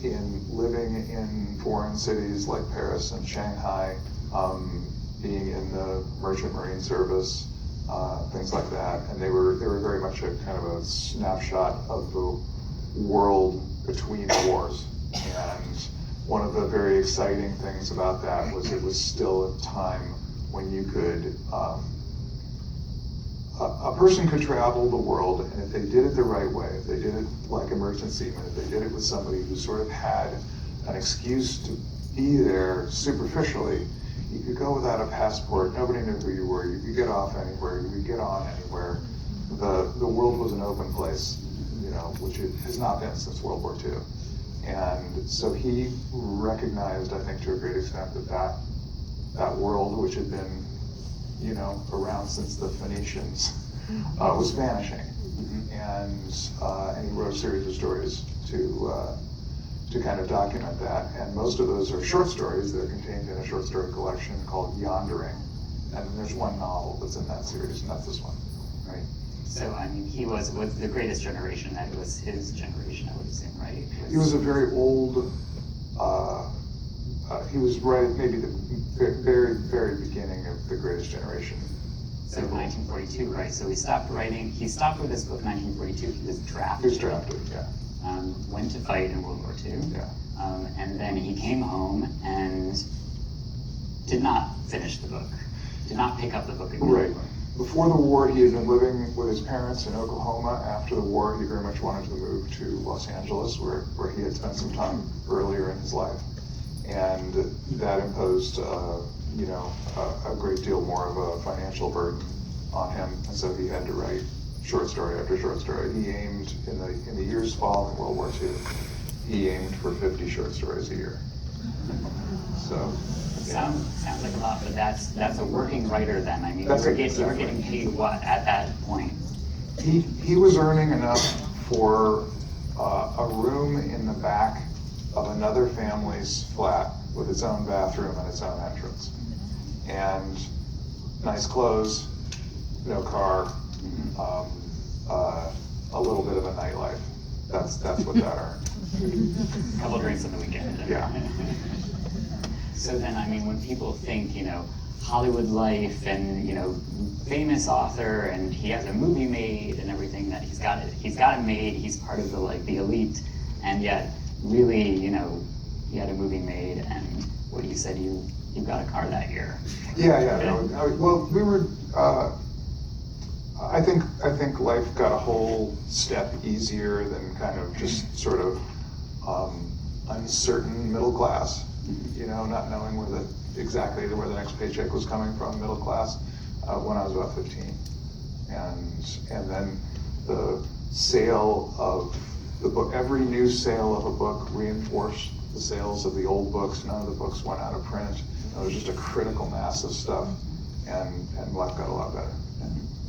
in living in foreign cities like Paris and Shanghai, being in the Merchant Marine Service, things like that. And they were very much a kind of a snapshot of the world between the wars. And one of the very exciting things about that was it was still a time when you could, a person could travel the world, and if they did it the right way, if they did it like emergency, and if they did it with somebody who sort of had an excuse to be there superficially, you could go without a passport, nobody knew who you were, you could get off anywhere, you could get on anywhere. The world was an open place, you know, which it has not been since World War II. And so he recognized, I think, to a great extent that world, which had been, you know, around since the Phoenicians, was vanishing. Mm-hmm. And he wrote a series of stories to kind of document that. And most of those are short stories. They're contained in a short story collection called Yondering. And there's one novel that's in that series, and that's this one. Right. So, I mean, he was with the greatest generation. That was his generation, I would assume, right? He was a very old, he was right at maybe the very, very beginning of the greatest generation. So 1942, right? So he stopped writing, he stopped with this book in 1942. He was drafted. He was drafted, yeah. Went to fight in World War II. Yeah. And then he came home and did not finish the book, did not pick up the book again. Right. Before the war, he had been living with his parents in Oklahoma. After the war, he very much wanted to move to Los Angeles, where he had spent some time earlier in his life. And that imposed, you know, a great deal more of a financial burden on him. And so he had to write short story after short story. He aimed, in the years following World War II, he aimed for 50 short stories a year. So. Sounds like a lot, but that's a working writer then. I mean, you were getting paid what at that point? He was earning enough for a room in the back of another family's flat with its own bathroom and its own entrance. And nice clothes, no car, a little bit of a nightlife. That's what that earned. A couple drinks on the weekend. Yeah. So then, I mean, when people think, you know, Hollywood life and, you know, famous author, and he has a movie made and everything, that he's got it made, he's part of the elite, and yet really, you know, he had a movie made, and what you said, you got a car that year. Yeah. Well, we were. I think life got a whole step easier than kind of just sort of uncertain middle class. You know, not knowing exactly where the next paycheck was coming from, middle class, when I was about 15. And then the sale of the book, every new sale of a book reinforced the sales of the old books. None of the books went out of print. It was just a critical mass of stuff, and life got a lot better.